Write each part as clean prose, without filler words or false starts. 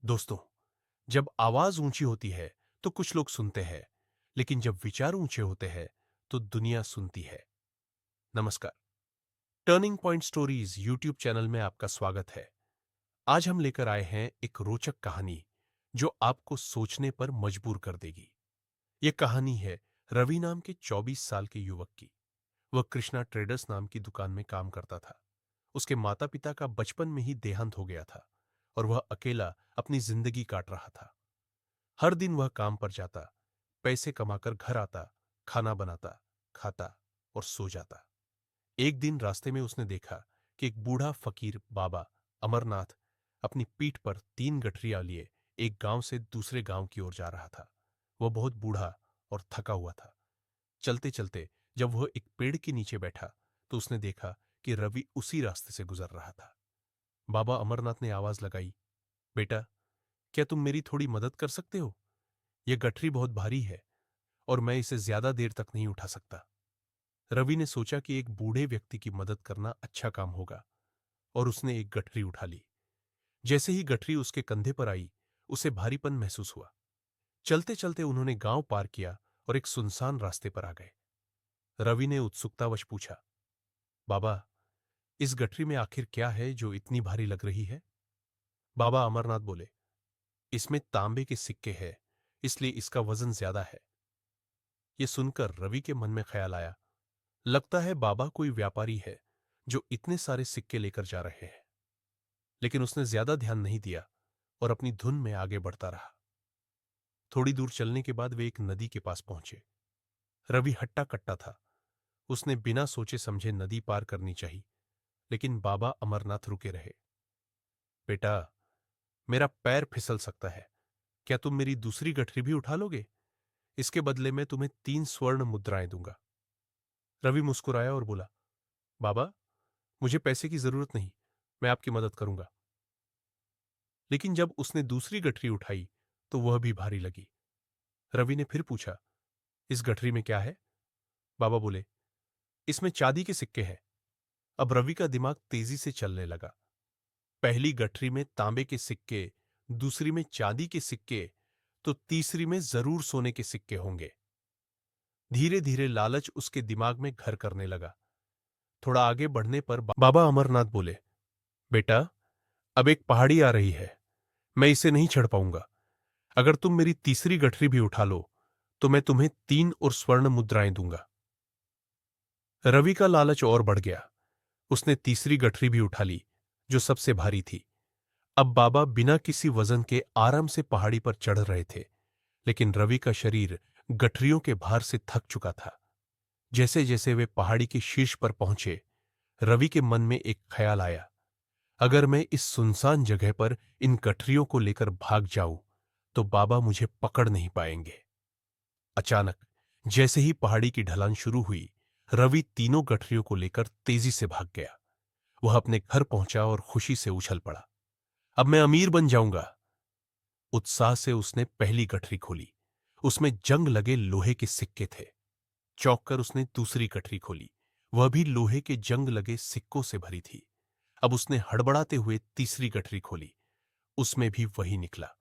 दोस्तों, जब आवाज ऊंची होती है तो कुछ लोग सुनते हैं, लेकिन जब विचार ऊंचे होते हैं तो दुनिया सुनती है। नमस्कार। Turning point stories YouTube channel में आपका स्वागत है। आज हम लेकर आए हैं एक रोचक कहानी जो आपको सोचने पर मजबूर कर देगी। यह कहानी है रवि नाम के 24 साल के युवक की। वह कृष्णा ट्रेडर्स नाम की दुकान में काम करता था। उसके माता पिता का बचपन में ही देहांत हो गया था और वह अकेला अपनी जिंदगी काट रहा था। हर दिन वह काम पर जाता, पैसे कमाकर घर आता, खाना बनाता, खाता और सो जाता। एक दिन रास्ते में उसने देखा कि एक बूढ़ा फकीर बाबा अमरनाथ अपनी पीठ पर 3 गठरियां लिए एक गांव से दूसरे गांव की ओर जा रहा था। वह बहुत बूढ़ा और थका हुआ था। चलते चलते जब वह एक पेड़ के नीचे बैठा तो उसने देखा कि रवि उसी रास्ते से गुजर रहा था। बाबा अमरनाथ ने आवाज लगाई, बेटा, क्या तुम मेरी थोड़ी मदद कर सकते हो? यह गठरी बहुत भारी है और मैं इसे ज्यादा देर तक नहीं उठा सकता। रवि ने सोचा कि एक बूढ़े व्यक्ति की मदद करना अच्छा काम होगा और उसने एक गठरी उठा ली। जैसे ही गठरी उसके कंधे पर आई, उसे भारीपन महसूस हुआ। चलते चलते उन्होंने गांव पार किया और एक सुनसान रास्ते पर आ गए। रवि ने उत्सुकतावश पूछा, बाबा, इस गठरी में आखिर क्या है जो इतनी भारी लग रही है? बाबा अमरनाथ बोले, इसमें तांबे के सिक्के हैं, इसलिए इसका वजन ज्यादा है। यह सुनकर रवि के मन में ख्याल आया, लगता है बाबा कोई व्यापारी है जो इतने सारे सिक्के लेकर जा रहे हैं। लेकिन उसने ज्यादा ध्यान नहीं दिया और अपनी धुन में आगे बढ़ता रहा। थोड़ी दूर चलने के बाद वे एक नदी के पास पहुंचे। रवि हट्टा कट्टा था। उसने बिना सोचे समझे नदी पार करनी चाहिए, लेकिन बाबा अमरनाथ रुके रहे। बेटा, मेरा पैर फिसल सकता है। क्या तुम मेरी दूसरी गठरी भी उठा लोगे? इसके बदले में तुम्हें 3 स्वर्ण मुद्राएं दूंगा। रवि मुस्कुराया और बोला, बाबा, मुझे पैसे की जरूरत नहीं, मैं आपकी मदद करूंगा। लेकिन जब उसने दूसरी गठरी उठाई तो वह भी भारी लगी। रवि ने फिर पूछा, इस गठरी में क्या है? बाबा बोले, इसमें चांदी के सिक्के हैं। अब रवि का दिमाग तेजी से चलने लगा। पहली गठरी में तांबे के सिक्के, दूसरी में चांदी के सिक्के, तो तीसरी में जरूर सोने के सिक्के होंगे। धीरे धीरे लालच उसके दिमाग में घर करने लगा। थोड़ा आगे बढ़ने पर बाबा अमरनाथ बोले, बेटा, अब एक पहाड़ी आ रही है, मैं इसे नहीं चढ़ पाऊंगा। अगर तुम मेरी तीसरी गठरी भी उठा लो तो मैं तुम्हें 3 और स्वर्ण मुद्राएं दूंगा। रवि का लालच और बढ़ गया। उसने तीसरी गठरी भी उठा ली, जो सबसे भारी थी। अब बाबा बिना किसी वजन के आराम से पहाड़ी पर चढ़ रहे थे, लेकिन रवि का शरीर गठरियों के भार से थक चुका था। जैसे जैसे वे पहाड़ी के शीर्ष पर पहुंचे, रवि के मन में एक ख्याल आया, अगर मैं इस सुनसान जगह पर इन गठरियों को लेकर भाग जाऊं तो बाबा मुझे पकड़ नहीं पाएंगे। अचानक जैसे ही पहाड़ी की ढलान शुरू हुई, रवि तीनों गठरियों को लेकर तेजी से भाग गया। वह अपने घर पहुंचा और खुशी से उछल पड़ा, अब मैं अमीर बन जाऊंगा। उत्साह से उसने पहली गठरी खोली। उसमें जंग लगे लोहे के सिक्के थे। चौंक कर उसने दूसरी गठरी खोली। वह भी लोहे के जंग लगे सिक्कों से भरी थी। अब उसने हड़बड़ाते हुए तीसरी गठरी खोली। उसमें भी वही निकला।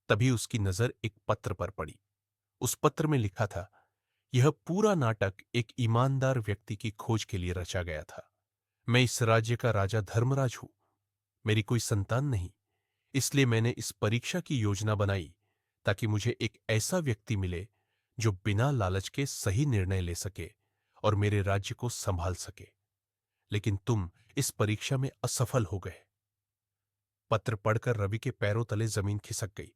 तभी उसकी नजर एक पत्र पर पड़ी। उस पत्र में लिखा था, यह पूरा नाटक एक ईमानदार व्यक्ति की खोज के लिए रचा गया था। मैं इस राज्य का राजा धर्मराज हूं। मेरी कोई संतान नहीं, इसलिए मैंने इस परीक्षा की योजना बनाई ताकि मुझे एक ऐसा व्यक्ति मिले जो बिना लालच के सही निर्णय ले सके और मेरे राज्य को संभाल सके। लेकिन तुम इस परीक्षा में असफल हो गए। पत्र पढ़कर रवि के पैरों तले जमीन खिसक गई।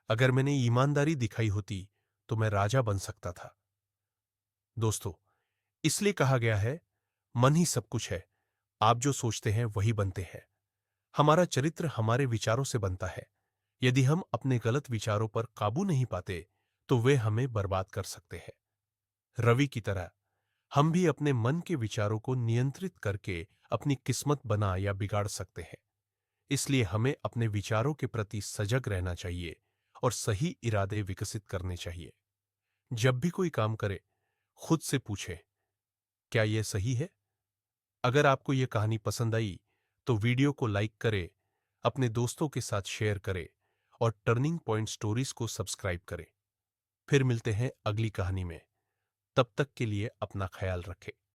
अगर मैंने ईमानदारी दिखाई होती तो मैं राजा बन सकता था। दोस्तों, इसलिए कहा गया है, मन ही सब कुछ है। आप जो सोचते हैं वही बनते हैं। हमारा चरित्र हमारे विचारों से बनता है। यदि हम अपने गलत विचारों पर काबू नहीं पाते तो वे हमें बर्बाद कर सकते हैं। रवि की तरह हम भी अपने मन के विचारों को नियंत्रित करके अपनी किस्मत बना या बिगाड़ सकते हैं। इसलिए हमें अपने विचारों के प्रति सजग रहना चाहिए और सही इरादे विकसित करने चाहिए। जब भी कोई काम करे, खुद से पूछे, क्या यह सही है? अगर आपको यह कहानी पसंद आई तो वीडियो को लाइक करें, अपने दोस्तों के साथ शेयर करें और टर्निंग पॉइंट स्टोरीज को सब्सक्राइब करें। फिर मिलते हैं अगली कहानी में। तब तक के लिए अपना ख्याल रखें।